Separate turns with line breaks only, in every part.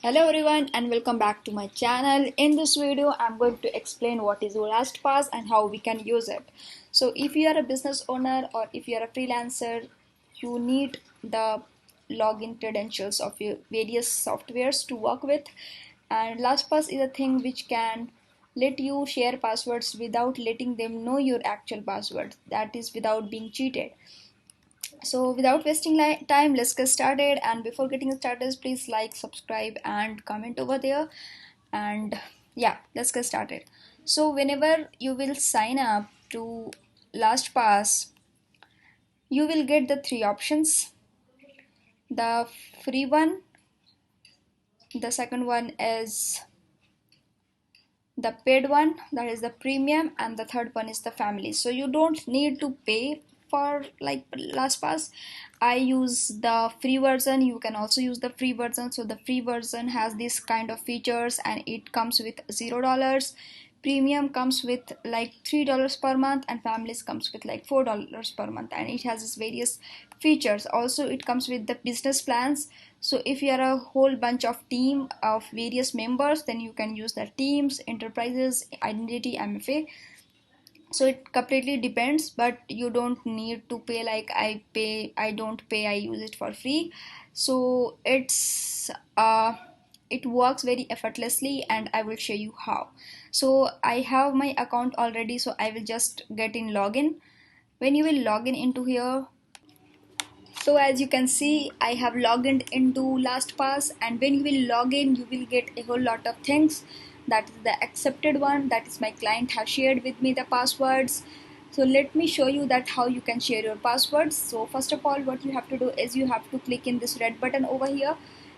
Hello everyone and welcome back to my channel. In this video I'm going to explain what is LastPass and how we can use it. So if you are a business owner or if you are a freelancer, you need the login credentials of your various softwares to work with, and LastPass is a thing which can let you share passwords without letting them know your actual password, that is without being cheated. So without wasting time, let's get started. And before getting started, please like, subscribe and comment over there. And yeah, let's get started. So whenever you will sign up to LastPass, you will get the three options: the free one, the second one is the paid one, that is the premium, and the third one is the family. So you don't need to pay for like LastPass. I use the free version. You can also use the free version. So the free version has this kind of features and it comes with $0. Premium comes with like $3 per month, and families comes with like $4 per month, and it has its various features. Also it comes with the business plans. So if you are a whole bunch of team of various members, then you can use the teams, enterprises, identity, MFA. So it completely depends, but you don't need to pay. Like I don't pay, I use it for free. So it works very effortlessly and I will show you how. So I have my account already, so I will just get in login. When you will log in into here, so as you can see, I have logged into LastPass, and when you will log in, you will get a whole lot of things. That is the accepted one, that is my client has shared with me the passwords. So let me show you that how you can share your passwords. So first of all, what you have to do is you have to click in this red button over here.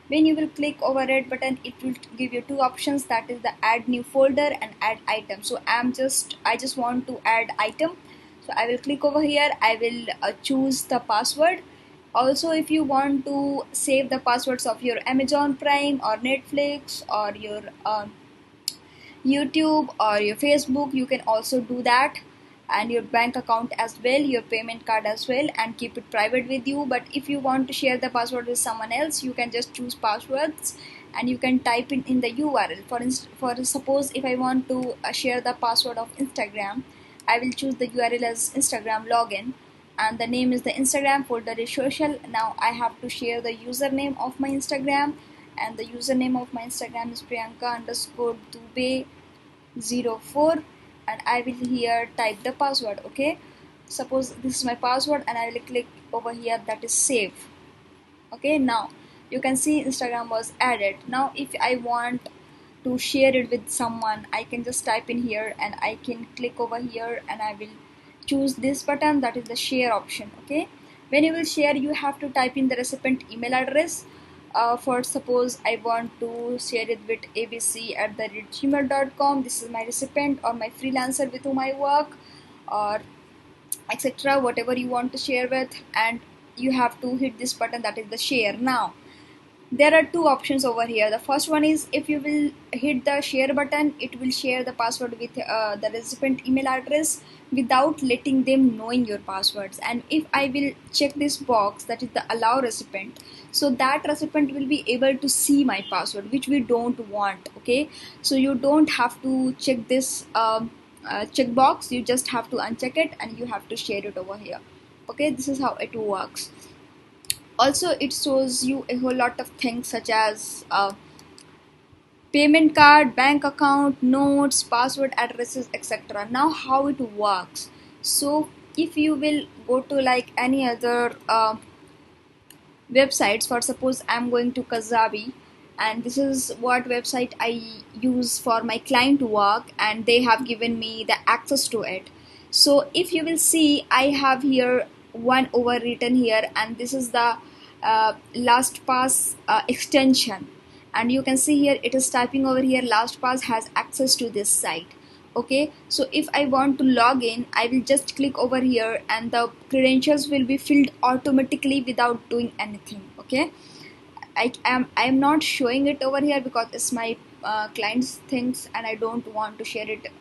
When you will click over red button, it will give you two options, that is the add new folder and add item. So I just want to add item. So I will click over here. I will choose the password. Also, if you want to save the passwords of your Amazon Prime or Netflix or your YouTube or your Facebook, you can also do that, and your bank account as well, your payment card as well, and keep it private with you. But if you want to share the password with someone else, you can just choose passwords and you can type it in the URL. For suppose if I want to share the password of Instagram, I will choose the URL as Instagram login, and the name is the Instagram, folder is social. Now I have to share the username of my Instagram, and the username of my Instagram is Priyanka underscore Dubey 04, and I will here type the password. Okay, suppose this is my password and I will click over here, that is save. Okay, now you can see Instagram was added. Now if I want to share it with someone, I can just type in here and I can click over here and I will choose this button, that is the share option. Okay, when you will share, you have to type in the recipient email address. For suppose I want to share it with abc@gmail.com. This is my recipient or my freelancer with whom I work, or etc., whatever you want to share with, and you have to hit this button, that is the share. Now there are two options over here. The first one is, if you will hit the share button, it will share the password with the recipient email address without letting them knowing your passwords. And if I will check this box, that is the allow recipient, so that recipient will be able to see my password, which we don't want. Okay, so you don't have to check this checkbox, you just have to uncheck it and you have to share it over here. Okay, this is how it works. Also it shows you a whole lot of things such as payment card, bank account, notes, password, addresses, etc. Now how it works. So if you will go to like any other websites, for suppose I'm going to Kajabi, and this is what website I use for my client work, and they have given me the access to it. So if you will see, I have here one overwritten here, and this is the LastPass extension, and you can see here it is typing over here, LastPass has access to this site. Okay, so if I want to log in, I will just click over here and the credentials will be filled automatically without doing anything. Okay, I'm not showing it over here because it's my client's things and I don't want to share it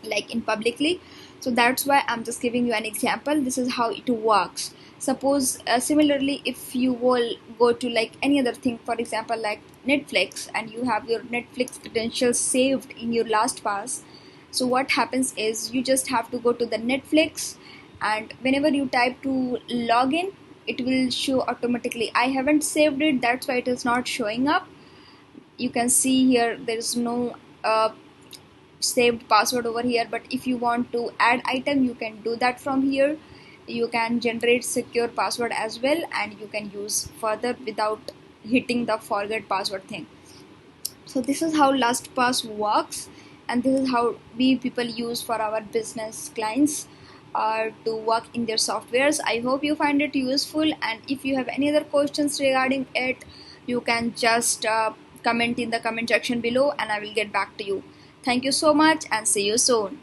like in publicly. So that's why I'm just giving you an example. This is how it works. Suppose similarly, if you will go to like any other thing, for example like Netflix and you have your Netflix credentials saved in your LastPass, so what happens is you just have to go to the Netflix, and whenever you type to login, it will show automatically. I haven't saved it, that's why it is not showing up. You can see here there is no saved password over here, but if you want to add item, you can do that from here. You can generate secure password as well, and you can use further without hitting the forget password thing. So this is how LastPass works, and this is how we people use for our business clients to work in their softwares. I hope you find it useful, and if you have any other questions regarding it, you can just comment in the comment section below and I will get back to you. Thank you so much and see you soon.